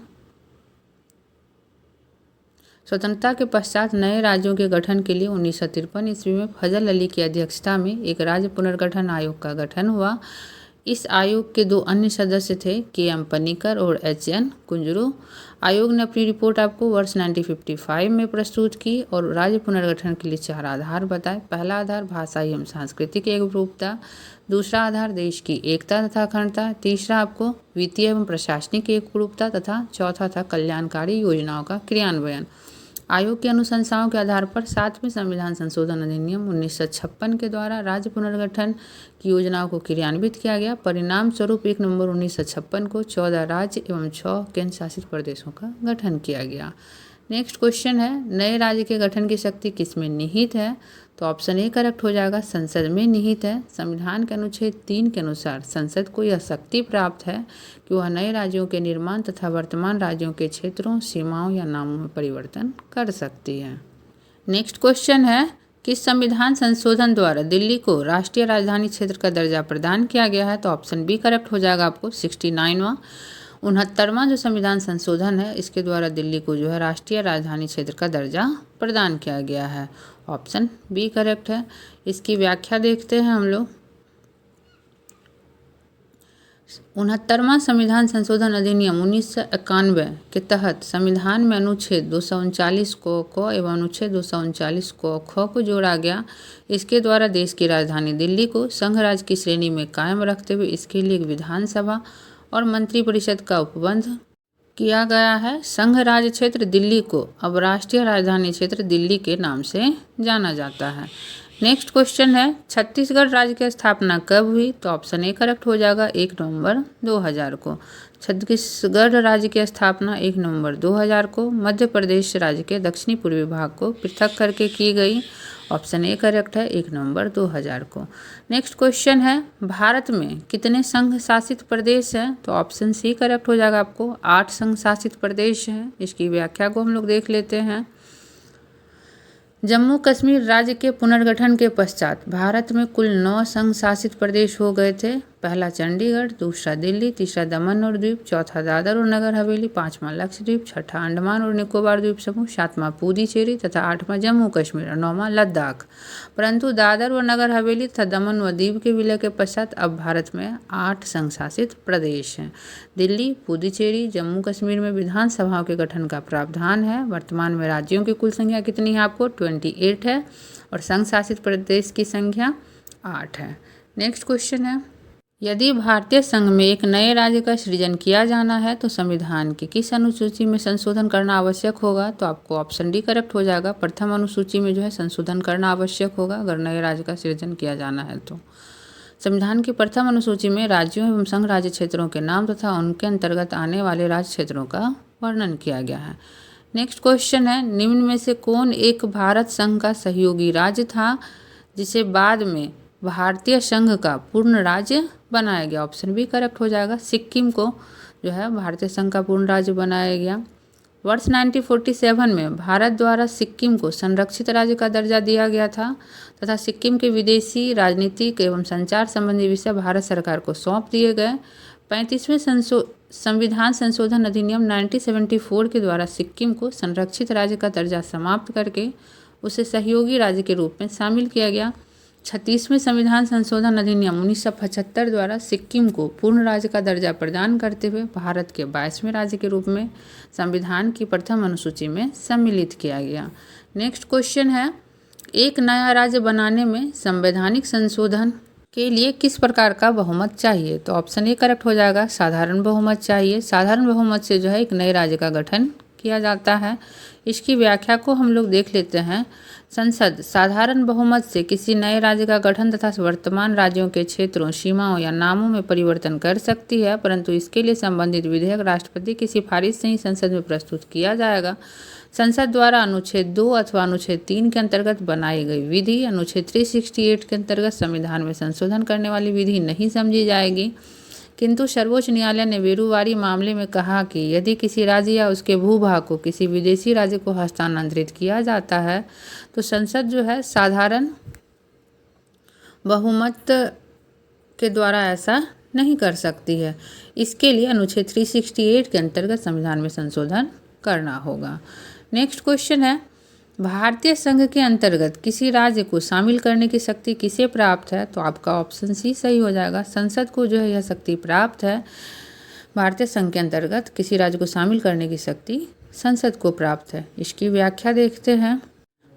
[SPEAKER 1] स्वतंत्रता के पश्चात नए राज्यों के गठन के लिए 1953 ईस्वी में फजल अली की अध्यक्षता में एक राज्य पुनर्गठन आयोग का गठन हुआ। इस आयोग के 2 अन्य सदस्य थे के.एम. पनिकर और एच.एन. कुंजरू। आयोग ने अपनी रिपोर्ट आपको वर्ष 1955 में प्रस्तुत की और राज्य पुनर्गठन के लिए 4 आधार बताए। पहला आधार भाषाई एवं सांस्कृतिक एकरूपता, दूसरा आधार देश की एकता तथा अखंडता, तीसरा आपको वित्तीय एवं प्रशासनिक एकरूपता तथा चौथा था कल्याणकारी योजनाओं का क्रियान्वयन। आयोग की अनुशंसाओं के आधार पर 7वें संविधान संशोधन अधिनियम 1956 के द्वारा राज्य पुनर्गठन की योजनाओं को क्रियान्वित किया गया। परिणाम स्वरूप 1 नवंबर 1956 को 14 राज्य एवं 6 केंद्र शासित प्रदेशों का गठन किया गया। नेक्स्ट क्वेश्चन है, नए राज्य के गठन की शक्ति किसमें निहित है? तो ऑप्शन ए करेक्ट हो जाएगा, संसद में निहित है। संविधान के अनुच्छेद 3 के अनुसार संसद को यह शक्ति प्राप्त है कि वह नए राज्यों के निर्माण तथा वर्तमान राज्यों के क्षेत्रों, सीमाओं या नामों में परिवर्तन कर सकती है। नेक्स्ट क्वेश्चन है, किस संविधान संशोधन द्वारा दिल्ली को राष्ट्रीय राजधानी क्षेत्र का दर्जा प्रदान किया गया है? तो ऑप्शन बी करेक्ट हो जाएगा आपको 69वां 69वां जो संविधान संशोधन है इसके द्वारा दिल्ली को जो है राष्ट्रीय राजधानी क्षेत्र का दर्जा प्रदान किया गया है। ऑप्शन बी करेक्ट है। इसकी व्याख्या देखते हैं हम लोग। 69वां संविधान संशोधन अधिनियम 1991 के तहत संविधान में अनुच्छेद 239 क एवं अनुच्छेद 239 ख को जोड़ा गया। इसके द्वारा देश की राजधानी दिल्ली को संघ राज्य की श्रेणी में कायम रखते हुए इसके लिए विधानसभा और मंत्रिपरिषद का उपबंध किया गया है। संघ राज्य क्षेत्र दिल्ली को अब राष्ट्रीय राजधानी क्षेत्र दिल्ली के नाम से जाना जाता है। नेक्स्ट क्वेश्चन है, छत्तीसगढ़ राज्य की स्थापना कब हुई? तो ऑप्शन ए करेक्ट हो जाएगा 1 नवंबर 2000 को। छत्तीसगढ़ राज्य की स्थापना 1 नवंबर 2000 को मध्य प्रदेश राज्य के दक्षिणी पूर्वी भाग को पृथक करके की गई। ऑप्शन ए करेक्ट है 1 नवंबर 2000 को। नेक्स्ट क्वेश्चन है, भारत में कितने संघ शासित प्रदेश हैं? तो ऑप्शन सी करेक्ट हो जाएगा आपको 8 संघ शासित प्रदेश हैं। इसकी व्याख्या को हम लोग देख लेते हैं। जम्मू कश्मीर राज्य के पुनर्गठन के पश्चात भारत में कुल 9 संघ शासित प्रदेश हो गए थे। पहला चंडीगढ़, दूसरा दिल्ली, तीसरा दमन और द्वीप, चौथा दादर और नगर हवेली, पांचवा लक्षद्वीप, छठा अंडमान और निकोबार द्वीप समूह, सातवां पुडुचेरी तथा 8वां जम्मू कश्मीर और 9वां लद्दाख। परंतु दादर व नगर हवेली तथा दमन व दीव के विलय के पश्चात अब भारत में 8 संघ शासित प्रदेश हैं। दिल्ली, पुडुचेरी, जम्मू कश्मीर में विधानसभाओं के गठन का प्रावधान है। वर्तमान में राज्यों की कुल संख्या कितनी है? आपको 28 है और संघ शासित प्रदेश की संख्या 8 है। नेक्स्ट क्वेश्चन है, यदि भारतीय संघ में एक नए राज्य का सृजन किया जाना है तो संविधान की किस अनुसूची में संशोधन करना आवश्यक होगा? तो आपको ऑप्शन डी करेक्ट हो जाएगा, प्रथम अनुसूची में जो है संशोधन करना आवश्यक होगा अगर नए राज्य का सृजन किया जाना है तो। संविधान की प्रथम अनुसूची में राज्यों एवं संघ राज्य क्षेत्रों के नाम तथा उनके अंतर्गत आने वाले राज्य क्षेत्रों का वर्णन किया गया है। नेक्स्ट क्वेश्चन है, निम्न में से कौन एक भारत संघ का सहयोगी राज्य था जिसे बाद में भारतीय संघ का पूर्ण राज्य बनाया गया? ऑप्शन बी करेक्ट हो जाएगा, सिक्किम को जो है भारतीय संघ का पूर्ण राज्य बनाया गया। वर्ष 1947 में भारत द्वारा सिक्किम को संरक्षित राज्य का दर्जा दिया गया था तथा सिक्किम के विदेशी, राजनीतिक एवं संचार संबंधी विषय भारत सरकार को सौंप दिए गए। 35वें संविधान संशोधन अधिनियम 1974 के द्वारा सिक्किम को संरक्षित राज्य का दर्जा समाप्त करके उसे सहयोगी राज्य के रूप में शामिल किया गया। 36वें संविधान संशोधन अधिनियम 1975 द्वारा सिक्किम को पूर्ण राज्य का दर्जा प्रदान करते हुए भारत के 22वें राज्य के रूप में संविधान की प्रथम अनुसूची में सम्मिलित किया गया। नेक्स्ट क्वेश्चन है, एक नया राज्य बनाने में संवैधानिक संशोधन के लिए किस प्रकार का बहुमत चाहिए? तो ऑप्शन ए करेक्ट हो जाएगा, साधारण बहुमत चाहिए। साधारण बहुमत से जो है एक नए राज्य का गठन किया जाता है। इसकी व्याख्या को हम लोग देख लेते हैं। संसद साधारण बहुमत से किसी नए राज्य का गठन तथा वर्तमान राज्यों के क्षेत्रों, सीमाओं या नामों में परिवर्तन कर सकती है, परंतु इसके लिए संबंधित विधेयक राष्ट्रपति की सिफारिश से ही संसद में प्रस्तुत किया जाएगा। संसद द्वारा अनुच्छेद 2 अथवा अनुच्छेद 3 के अंतर्गत बनाई गई विधि अनुच्छेद 368 के अंतर्गत संविधान में संशोधन करने वाली विधि नहीं समझी जाएगी। किंतु सर्वोच्च न्यायालय ने बेरुवारी मामले में कहा कि यदि किसी राज्य या उसके भूभाग को किसी विदेशी राज्य को हस्तांतरित किया जाता है तो संसद जो है साधारण बहुमत के द्वारा ऐसा नहीं कर सकती है। इसके लिए अनुच्छेद 368 के अंतर्गत संविधान में संशोधन करना होगा। नेक्स्ट क्वेश्चन है, भारतीय संघ के अंतर्गत किसी राज्य को शामिल करने की शक्ति किसे प्राप्त है? तो आपका ऑप्शन सी सही हो जाएगा। संसद को जो है यह शक्ति प्राप्त है। भारतीय संघ के अंतर्गत किसी राज्य को शामिल करने की शक्ति संसद को प्राप्त है। इसकी व्याख्या देखते हैं।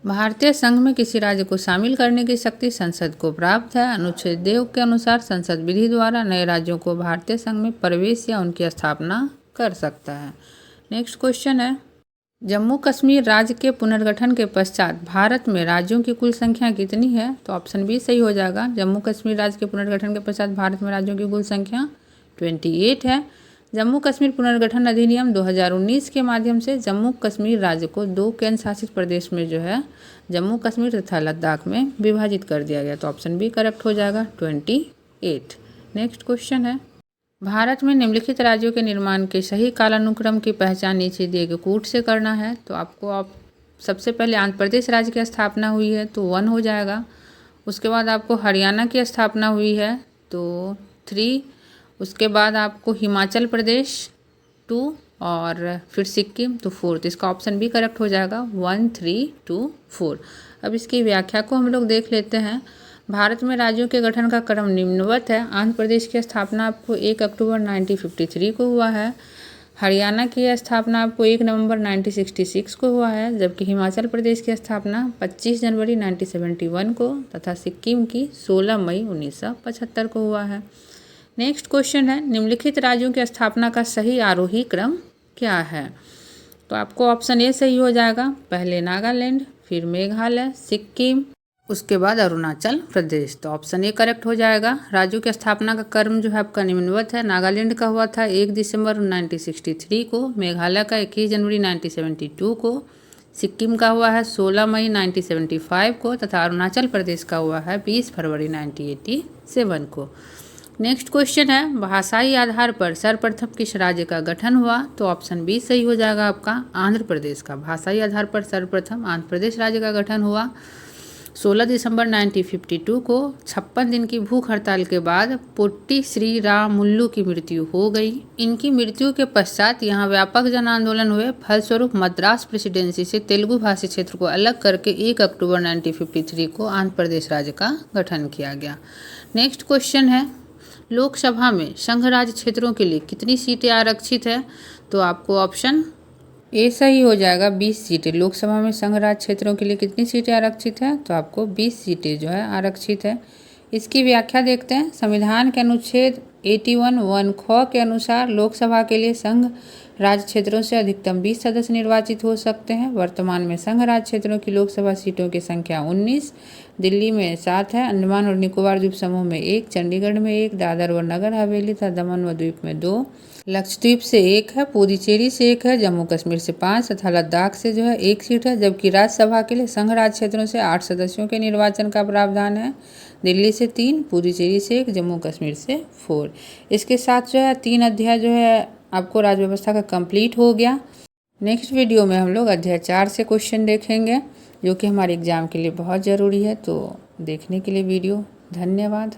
[SPEAKER 1] भारतीय संघ में किसी राज्य को शामिल करने की शक्ति संसद को प्राप्त है। अनुच्छेद 2 के अनुसार संसद विधि द्वारा नए राज्यों को भारतीय संघ में प्रवेश या उनकी स्थापना कर सकता है। नेक्स्ट क्वेश्चन है, जम्मू कश्मीर राज्य के पुनर्गठन के पश्चात भारत में राज्यों की कुल संख्या कितनी है? तो ऑप्शन बी सही हो जाएगा। जम्मू कश्मीर राज्य के पुनर्गठन के पश्चात भारत में राज्यों की कुल संख्या 28 है। जम्मू कश्मीर पुनर्गठन अधिनियम 2019 के माध्यम से जम्मू कश्मीर राज्य को 2 केंद्र शासित प्रदेश में जो है जम्मू कश्मीर तथा लद्दाख में विभाजित कर दिया गया। तो ऑप्शन बी करेक्ट हो जाएगा 28। नेक्स्ट क्वेश्चन है, भारत में निम्नलिखित राज्यों के निर्माण के सही कालानुक्रम की पहचान नीचे दिए गए कूट से करना है। तो आपको सबसे पहले आंध्र प्रदेश राज्य की स्थापना हुई है तो 1 हो जाएगा। उसके बाद आपको हरियाणा की स्थापना हुई है तो 3। उसके बाद आपको हिमाचल प्रदेश 2 और फिर सिक्किम तो 4। तो इसका ऑप्शन भी करेक्ट हो जाएगा 1, 3, 2, 4। अब इसकी व्याख्या को हम लोग देख लेते हैं। भारत में राज्यों के गठन का क्रम निम्नवत है। आंध्र प्रदेश की स्थापना आपको 1 अक्टूबर 1953 को हुआ है। हरियाणा की स्थापना आपको 1 नवंबर 1966 को हुआ है, जबकि हिमाचल प्रदेश की स्थापना 25 जनवरी 1971 को तथा सिक्किम की 16 मई 1975 को हुआ है। नेक्स्ट क्वेश्चन है, निम्नलिखित राज्यों की स्थापना का सही आरोही क्रम क्या है? तो आपको ऑप्शन ए सही हो जाएगा। पहले नागालैंड, फिर मेघालय, सिक्किम, उसके बाद अरुणाचल प्रदेश। तो ऑप्शन ए करेक्ट हो जाएगा। राज्यों की स्थापना का क्रम जो है आपका निम्नवत है। नागालैंड का हुआ था 1 दिसंबर 1963 को, मेघालय का 21 जनवरी 1972 को, सिक्किम का हुआ है 16 मई 1975 को तथा अरुणाचल प्रदेश का हुआ है 20 फरवरी 1987 को। नेक्स्ट क्वेश्चन है, भाषाई आधार पर सर्वप्रथम किस राज्य का गठन हुआ? तो ऑप्शन बी सही हो जाएगा आपका आंध्र प्रदेश का। भाषाई आधार पर सर्वप्रथम आंध्र प्रदेश राज्य का गठन हुआ 16 दिसंबर 1952 को। 56 दिन की भूख हड़ताल के बाद पोट्टी श्री रामुलु की मृत्यु हो गई। इनकी मृत्यु के पश्चात यहाँ व्यापक जन आंदोलन हुए। फलस्वरूप मद्रास प्रेसिडेंसी से तेलुगु भाषी क्षेत्र को अलग करके 1 अक्टूबर 1953 को आंध्र प्रदेश राज्य का गठन किया गया। नेक्स्ट क्वेश्चन है, लोकसभा में संघ राज्य क्षेत्रों के लिए कितनी सीटें आरक्षित है? तो आपको ऑप्शन ए सही हो जाएगा 20 सीटें। लोकसभा में संघ राज्य क्षेत्रों के लिए कितनी सीटें आरक्षित है? तो आपको 20 सीटें जो है आरक्षित है। इसकी व्याख्या देखते हैं। संविधान के अनुच्छेद 81(1) ख के अनुसार लोकसभा के लिए संघ राज्य क्षेत्रों से अधिकतम 20 सदस्य निर्वाचित हो सकते हैं। वर्तमान में संघ राज्य क्षेत्रों की लोकसभा सीटों की संख्या 19, दिल्ली में 7 है, अंडमान और निकोबार द्वीप समूह में 1, चंडीगढ़ में 1, दादर व नगर हवेली तथा दमन व द्वीप में 2, लक्षद्वीप से 1 है, पुदुचेरी से 1 है, जम्मू कश्मीर से 5 तथा लद्दाख से जो है 1 सीट है। जबकि राज्यसभा के लिए संघ राज्य क्षेत्रों से 8 सदस्यों के निर्वाचन का प्रावधान है। दिल्ली से 3, पुदुचेरी से 1, जम्मू कश्मीर से 4। इसके साथ जो है 3 अध्याय जो है आपको राज्य व्यवस्था का कंप्लीट हो गया। नेक्स्ट वीडियो में हम लोग अध्याय 4 से क्वेश्चन देखेंगे जो कि हमारे एग्जाम के लिए बहुत ज़रूरी है। तो देखने के लिए वीडियो धन्यवाद।